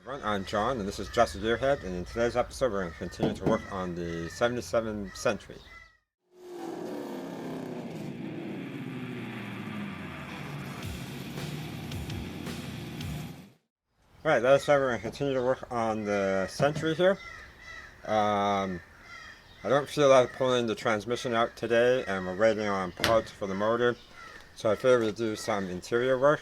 Everyone, I'm John, and this is Just A GearHead, and in today's episode we're going to continue to work on the 77 Century. Alright, that aside, we're going to continue to work on the Century here. I don't feel like pulling the transmission out today, and we're waiting on parts for the motor, so I figured we'd do some interior work.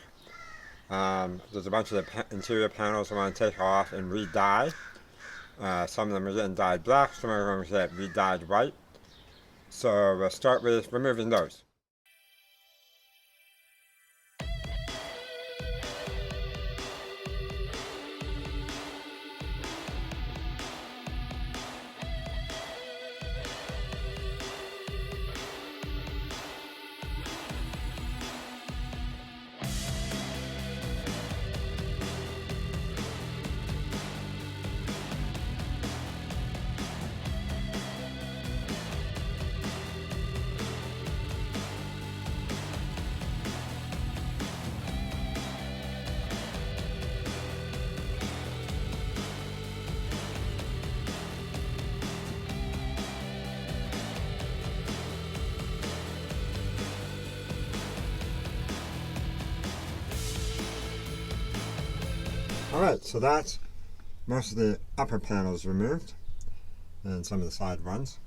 There's a bunch of the interior panels I want to take off and re-dye. Some of them are getting dyed black, some of them are getting re-dyed white. So we'll start with removing those. Alright, so that's most of the upper panels removed, and some of the side ones.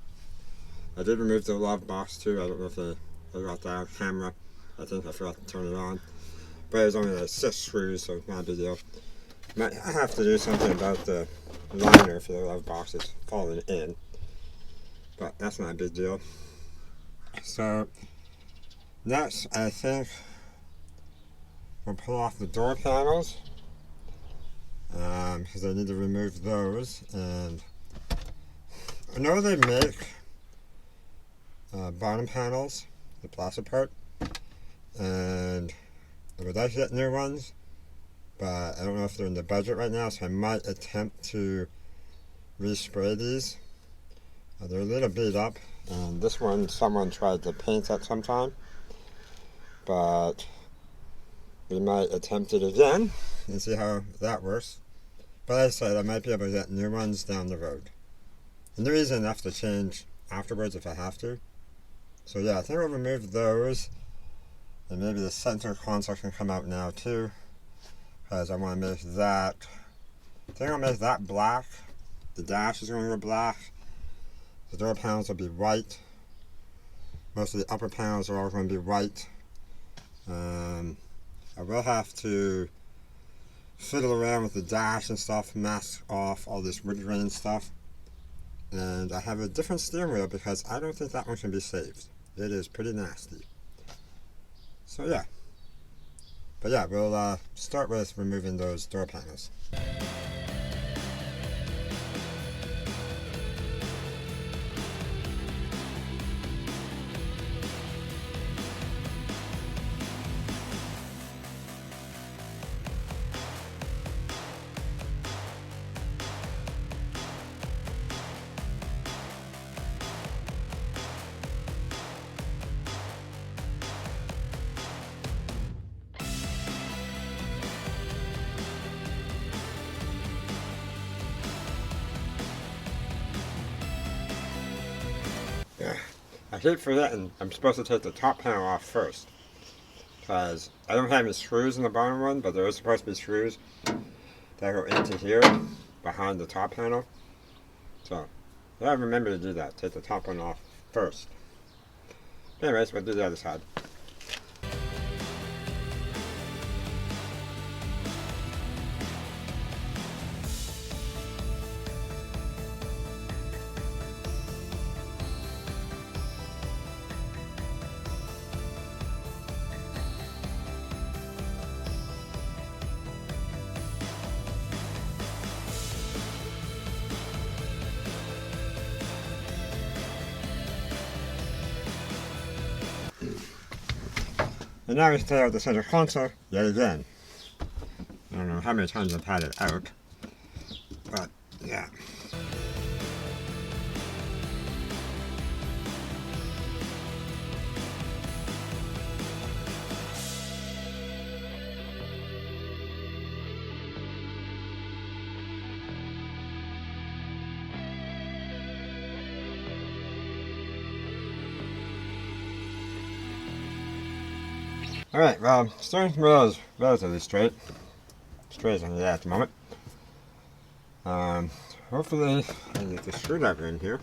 I did remove the glove box too. I don't know if I got that on camera. I think I forgot to turn it on. But it was only like 6 screws, so it's not a big deal. Might have to do something about the liner for the glove box. It's falling in. But that's not a big deal. So, next I think we'll pull off the door panels. Because I need to remove those, and I know they make bottom panels, the plastic part, and I would like to get new ones, but I don't know if they're in the budget right now, so I might attempt to respray these. They're a little beat up, and this one someone tried to paint at some time, but we might attempt it again and see how that works. But as I said, I might be able to get new ones down the road. And there is enough to change afterwards if I have to. So yeah, I think I'll remove those. And maybe the center console can come out now too. Because I want to make that, I think I'll make that black. The dash is going to go black. The door panels will be white. Most of the upper panels are all going to be white. I will have to fiddle around with the dash and stuff, mask off all this wood grain stuff. And I have a different steering wheel because I don't think that one can be saved. It is pretty nasty. So yeah. But yeah, we'll start with removing those door panels. Yeah, I keep forgetting I'm supposed to take the top panel off first, because I don't have any screws in the bottom one, but there is supposed to be screws that go into here behind the top panel. So I gotta remember to do that, take the top one off first. Anyways, we'll do the other side. And now we stay out the center console yet again. I don't know how many times I've had it out, but yeah. Alright, well, steering wheel is relatively straight. Straight as I can get at the moment. Hopefully I can get the screwdriver in here.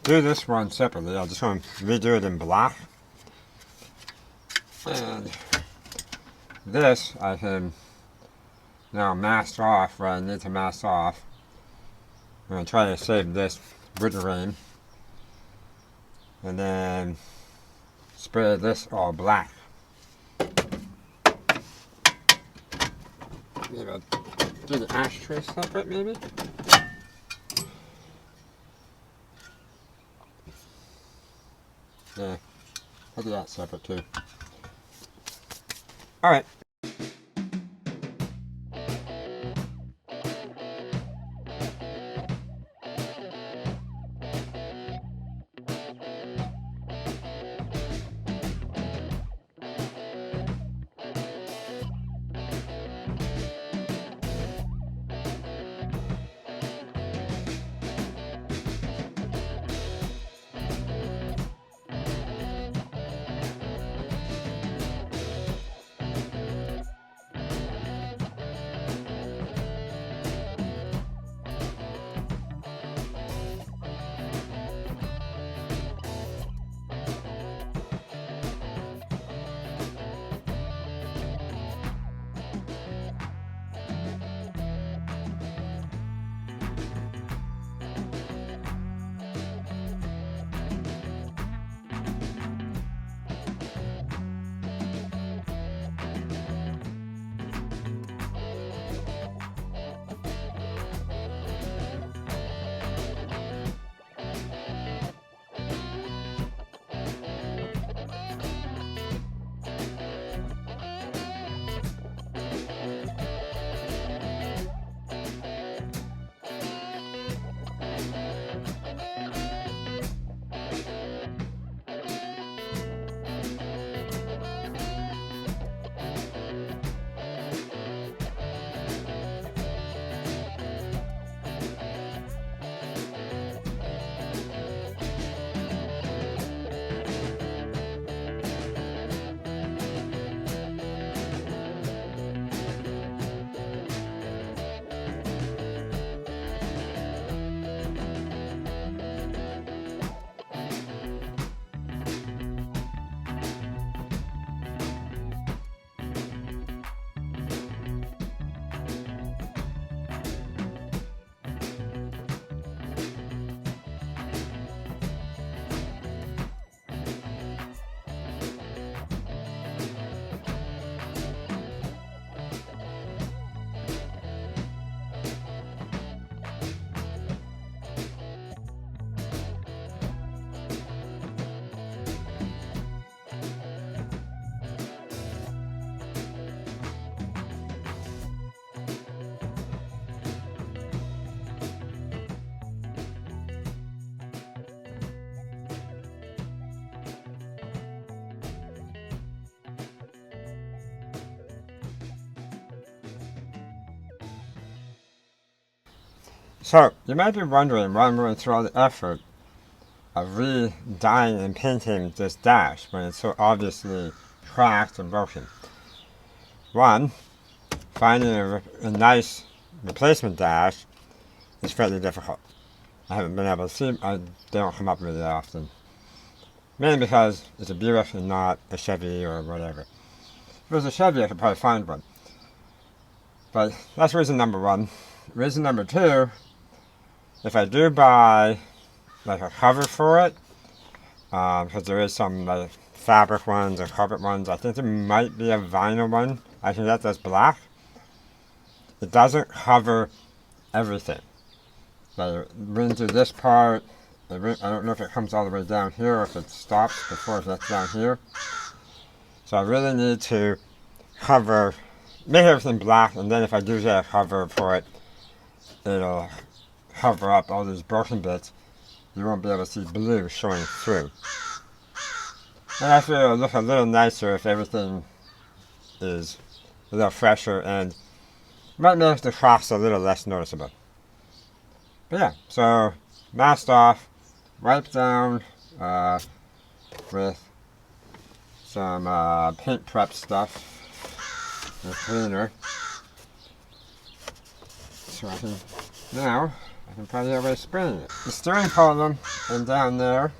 Do this one separately. I'll just want to redo it in black. And this I can now mask off where I need to mask off. I'm going to try to save this with the rain. And then spray this all black. Maybe I'll do the ashtray separate maybe? Yeah, I'll do that separate too. Alright. So, you might be wondering why I'm going through all the effort of re-dyeing and painting this dash when it's so obviously cracked and broken. one, finding a nice replacement dash is fairly difficult. I haven't been able to see, they don't come up really often. Mainly because it's a Buick and not a Chevy or whatever. If it was a Chevy, I could probably find one. But that's reason number one. Reason number two, if I do buy like a cover for it, because there is some like fabric ones or carpet ones, I think there might be a vinyl one I can get that's black. It doesn't cover everything. So it runs through this part. I don't know if it comes all the way down here or if it stops before it gets down here. So I really need to cover, make everything black, and then if I do get a cover for it, it'll cover up all these broken bits. You won't be able to see blue showing through. And I feel it'll look a little nicer if everything is a little fresher and might make the cracks a little less noticeable. But yeah, so masked off, wiped down with some paint prep stuff, a cleaner. So I can probably get away spraying it. The steering column and down there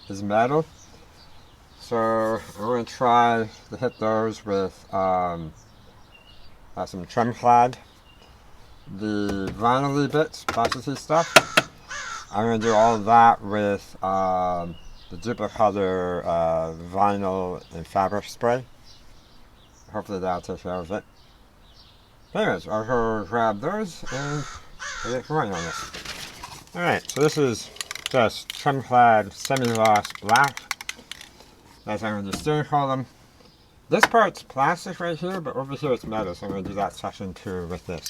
is metal. So I'm going to try to hit those with some Tremclad. The vinyl bits, plasticky stuff, I'm going to do all of that with the Dupilcolor vinyl and fabric spray. Hopefully that'll take care of it. Anyways, I'll go grab those and get going on this. Alright, so this is just Tremclad semi-gloss black. That's how I'm going to do steering column. This part's plastic right here, but over here it's metal, so I'm going to do that section too with this.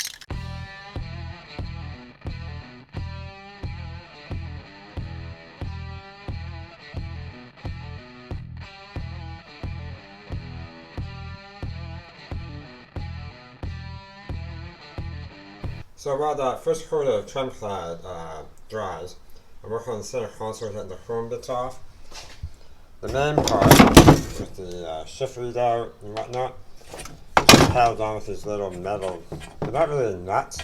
So while the first coat of Tremclad dries, I'm working on the center console getting the chrome bits off. The main part, with the shift readout and whatnot, is just held on with these little metal, they're not really nuts,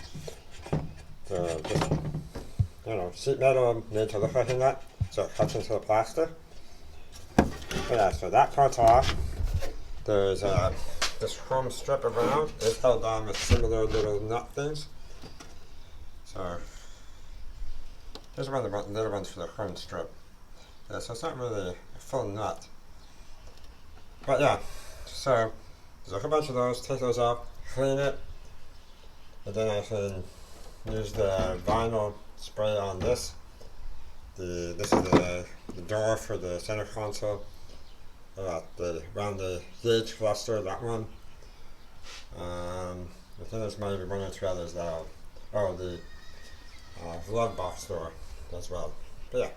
they're just, sheet metal made to look like a nut, so it cuts into the plastic. But yeah, so that part's off. There's this chrome strip around, it's held on with similar little nut things. So, here's one of the little ones for the chrome strip. Yeah, so it's not really a full nut. But yeah, so there's a whole bunch of those, take those off, clean it, and then I can use the vinyl spray on this. This is the door for the center console, around the gauge cluster, that one. I think there's maybe one or two others that the glove box door as well. But yeah.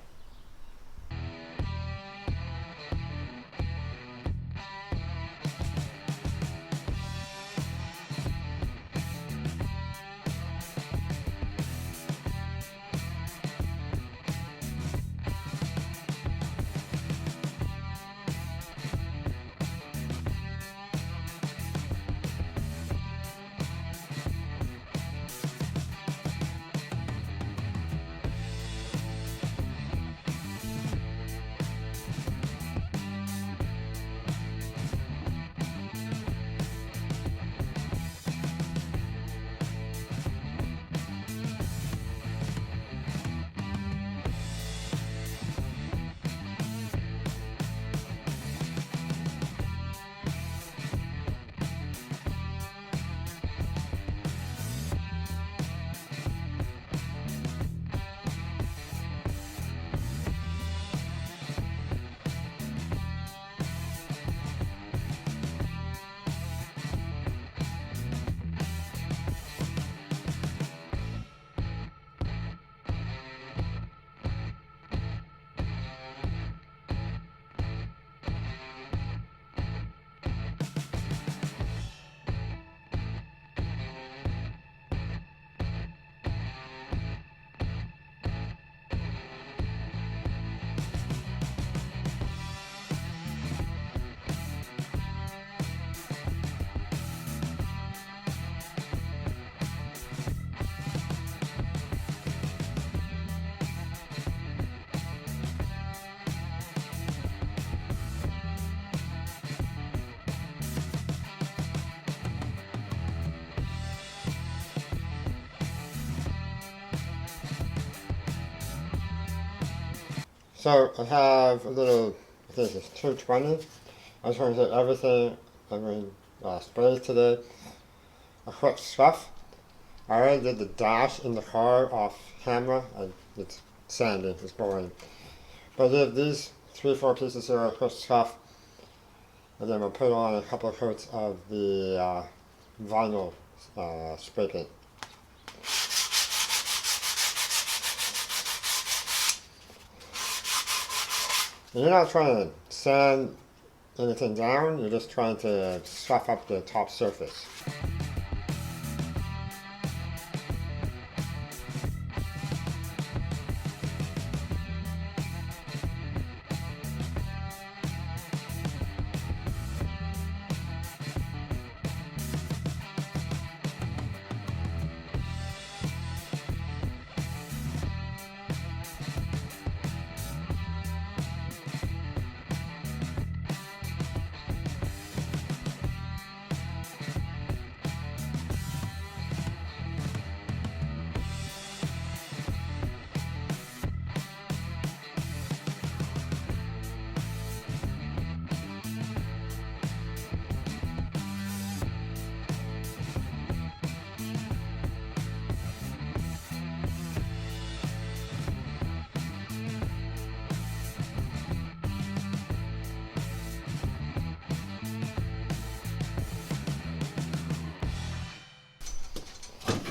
So I have a little, I think it's 220. I just want to get everything, every spray today. A quick scuff. I already did the dash in the car off camera. It's sandy, it's boring. But I did these 3-4 pieces here, a quick scuff. And then we'll put on a couple of coats of the vinyl spray paint. And you're not trying to sand anything down, you're just trying to scuff up the top surface.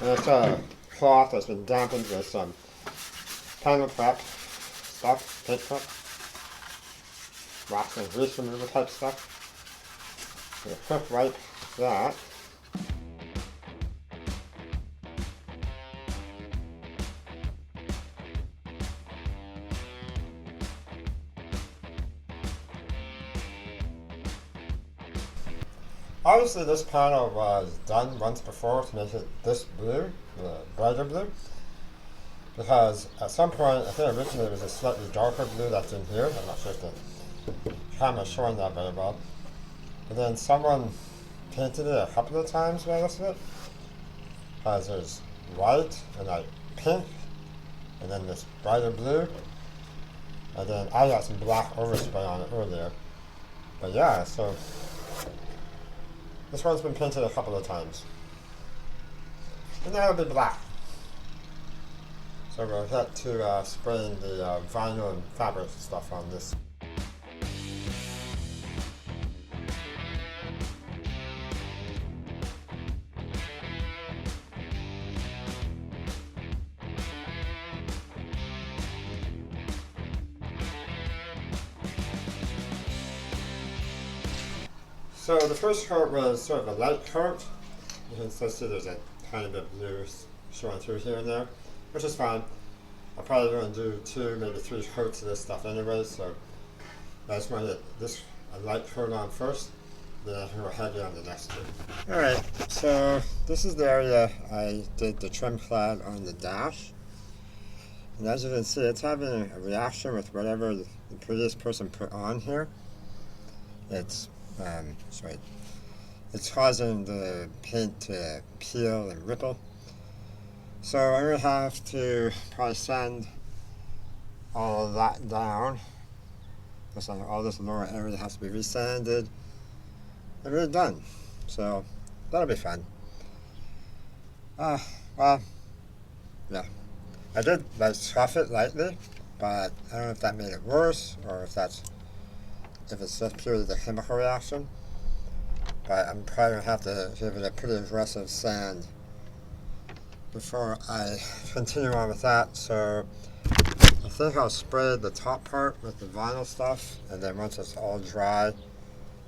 And it's a cloth that's been dampened with some panel prep stuff, paint prep, wax and grease removal type stuff. So quick wipe that. Obviously this panel was done once before to make it this blue, the brighter blue, because at some point, I think originally it was a slightly darker blue that's in here. I'm not sure if the camera's showing that very well. But then someone painted it a couple of times by the looks of it, because there's white and like pink, and then this brighter blue, and then I got some black overspray on it earlier. But yeah, so this one's been painted a couple of times. And now it'll be black. So we'll get to spraying the vinyl and fabric stuff on this. So the first coat was sort of a light coat. You can still see there's a tiny bit of blue showing through here and there, which is fine. I'm probably going to do 2, maybe 3 coats of this stuff anyway, so I just want to get this a light coat on first, then I can go heavy on the next two. Alright, so this is the area I did the Tremclad on the dash. And as you can see, it's having a reaction with whatever the previous person put on here. It's it's causing the paint to peel and ripple. So I'm going to have to probably sand all of that down. All this lower area has to be resanded and redone. So that'll be fun. Well, yeah. I did scuff it lightly, but I don't know if that made it worse or if it's just purely the chemical reaction. But I'm probably going to have to give it a pretty aggressive sand before I continue on with that. So I think I'll spray the top part with the vinyl stuff, and then once it's all dry,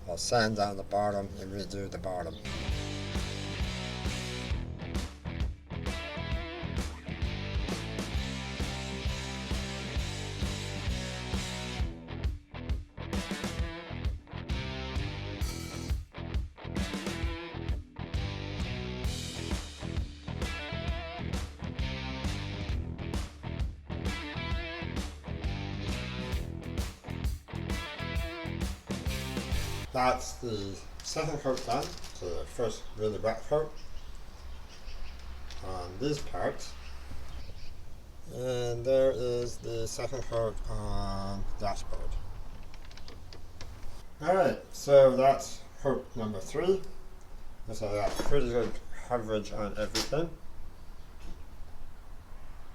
I'll sand down the bottom and redo the bottom. That's the second coat done, so the first really wet coat on these parts. And there is the second coat on the dashboard. Alright, so that's coat number 3. So that's pretty good coverage on everything.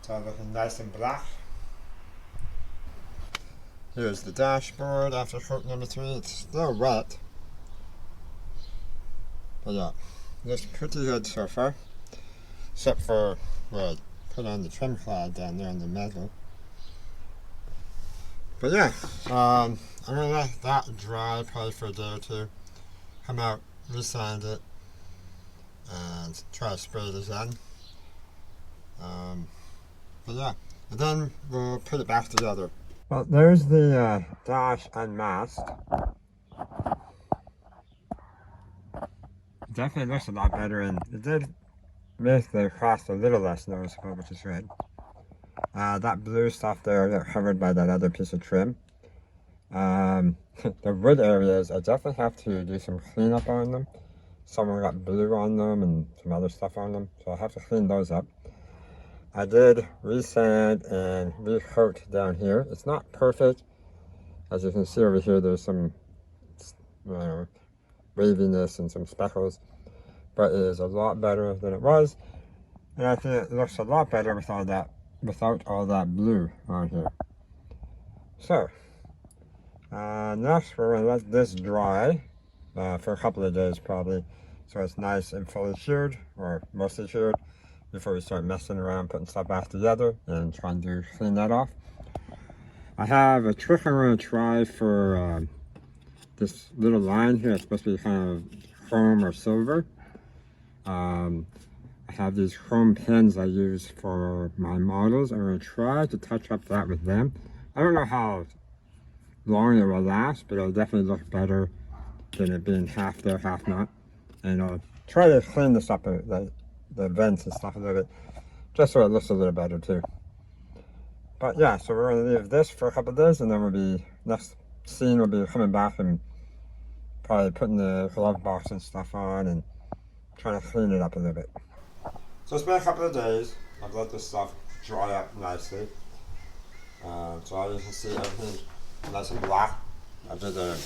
So looking nice and black. Here's the dashboard after coat number 3. It's still wet. But yeah, looks pretty good so far. Except for where I put on the Tremclad down there on the metal. But yeah, I'm going to let that dry probably for a day or two. Come out, resand it, and try to spray it again. But yeah, and then we'll put it back together. Well, there's the dash unmasked. It definitely looks a lot better, and it did make the cost a little less noticeable, which is good. That blue stuff there got covered by that other piece of trim. The wood areas, I definitely have to do some cleanup on them. Some of them got blue on them and some other stuff on them, so I'll have to clean those up. I did resand and recoat down here. It's not perfect. As you can see over here, there's some waviness and some speckles, but it is a lot better than it was. And I think it looks a lot better without all that blue on here. So, next we're going to let this dry for a couple of days probably, so it's nice and fully cured, or mostly cured, before we start messing around putting stuff back together and trying to clean that off. I have a trick I'm going to try for this little line here. It's supposed to be kind of chrome or silver. I have these chrome pens I use for my models. I'm going to try to touch up that with them. I don't know how long it will last, but it'll definitely look better than it being half there, half not. And I'll try to clean this up, the vents and stuff a little bit, just so it looks a little better too. But yeah, so we're going to leave this for a couple of days, and then next scene will be coming back and probably putting the glove box and stuff on and trying to clean it up a little bit. So it's been a couple of days. I've let this stuff dry up nicely. So as you can see, everything's nice and black. I did the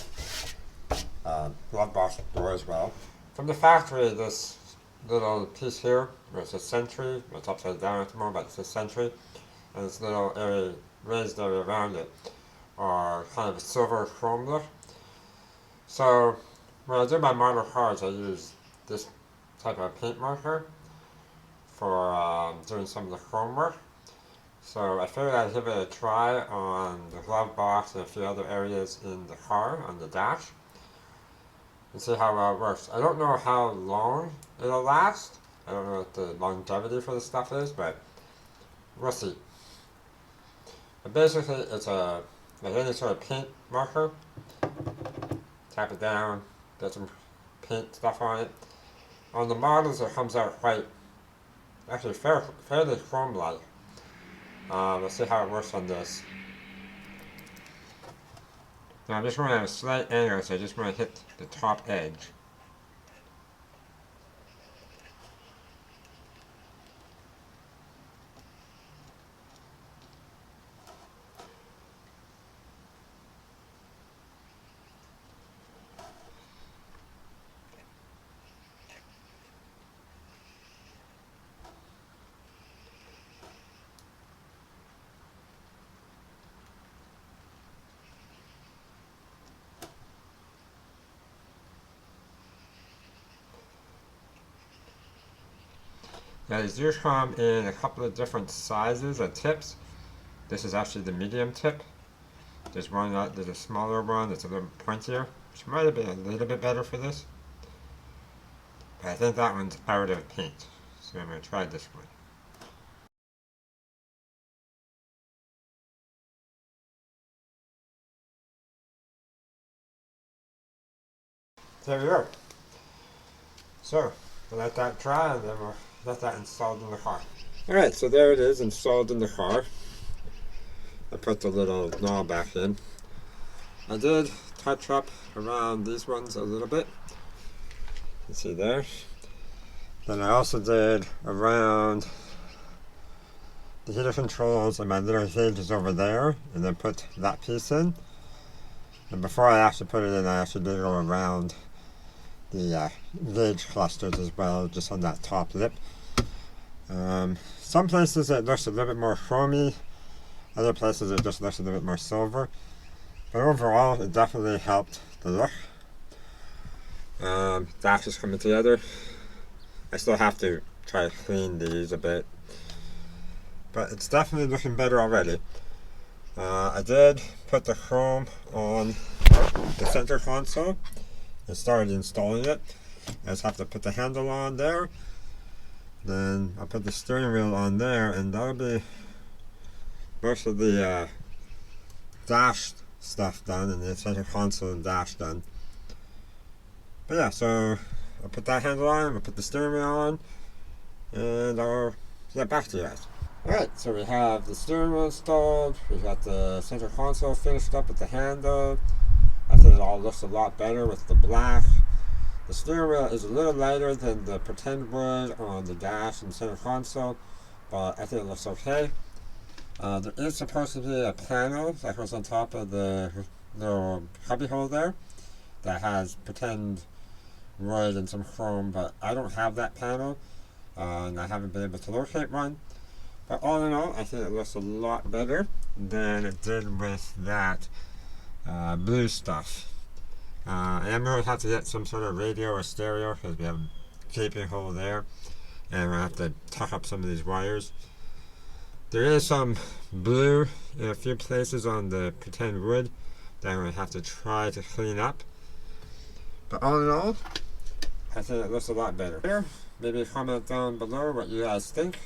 glove box door as well. From the factory, this little piece here, it's a Century. It's upside down at the moment, but it's a Century. And this little area, raised area around it, are kind of a silver chrome look. So when I do my model cards, I use this type of paint marker for doing some of the chrome work. So I figured I'd give it a try on the glove box and a few other areas in the car, on the dash, and see how well it works. I don't know how long it'll last. I don't know what the longevity for the stuff is, but we'll see. But basically, it's like any sort of paint marker. Tap it down, get some paint stuff on it. On the models, it comes out quite, actually fairly chrome-like. Let's see how it works on this. Now I'm just going to have a slight angle, so I just want to hit the top edge. Now these do come in a couple of different sizes and tips. This is actually the medium tip. There's a smaller one that's a little pointier, which might have been a little bit better for this. But I think that one's out of paint, so I'm going to try this one. There we go. So, we'll let that dry and then we'll let that installed in the car. Alright, so there it is installed in the car. I put the little knob back in. I did touch up around these ones a little bit. You can see there. Then I also did around the heater controls and my little hinge is over there, and then put that piece in. And before I actually put it in, I actually did go around the gauge clusters as well, just on that top lip. Some places it looks a little bit more chromy, other places it just looks a little bit more silver. But overall, it definitely helped the look. Dash is coming together. I still have to try to clean these a bit, but it's definitely looking better already. I did put the chrome on the center console and started installing it. I just have to put the handle on there, then I'll put the steering wheel on there, and that'll be most of the dash stuff done, and the center console and dash done. But yeah, so I'll put that handle on, I'll put the steering wheel on, and I'll get back to you guys. Alright, so we have the steering wheel installed, we've got the center console finished up with the handle. I think it all looks a lot better with the black. The steering wheel is a little lighter than the pretend wood on the dash and center console, but I think it looks okay. There is supposed to be a panel that goes on top of the little cubby hole there that has pretend wood and some chrome, but I don't have that panel, and I haven't been able to locate one. But all in all, I think it looks a lot better than it did with that blue stuff. I am going to have to get some sort of radio or stereo because we have a gaping hole there, and we're going to have to tuck up some of these wires. There is some blue in a few places on the pretend wood that I'm going to have to try to clean up. But all in all, I think it looks a lot better. Maybe comment down below what you guys think.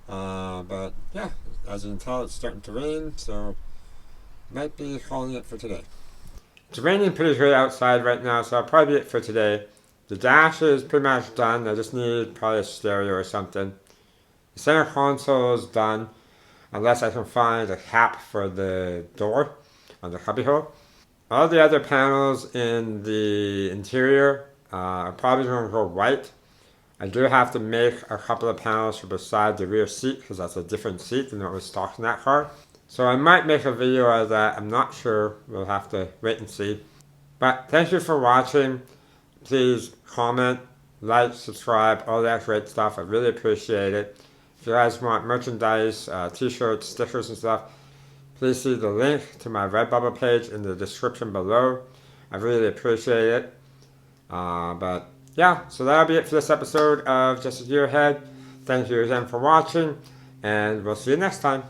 But yeah, as you can tell, it's starting to rain, so might be calling it for today. It's raining pretty good outside right now, so I'll probably be it for today. The dash is pretty much done. I just need probably a stereo or something. The center console is done, unless I can find a cap for the door on the cubbyhole. All the other panels in the interior are probably going to go white. I do have to make a couple of panels for beside the rear seat because that's a different seat than what was stocked in that car. So I might make a video of that. I'm not sure. We'll have to wait and see. But thank you for watching. Please comment, like, subscribe, all that great stuff. I really appreciate it. If you guys want merchandise, t-shirts, stickers and stuff, please see the link to my Redbubble page in the description below. I really appreciate it. But yeah, so that'll be it for this episode of Just A GearHead. Thank you again for watching, and we'll see you next time.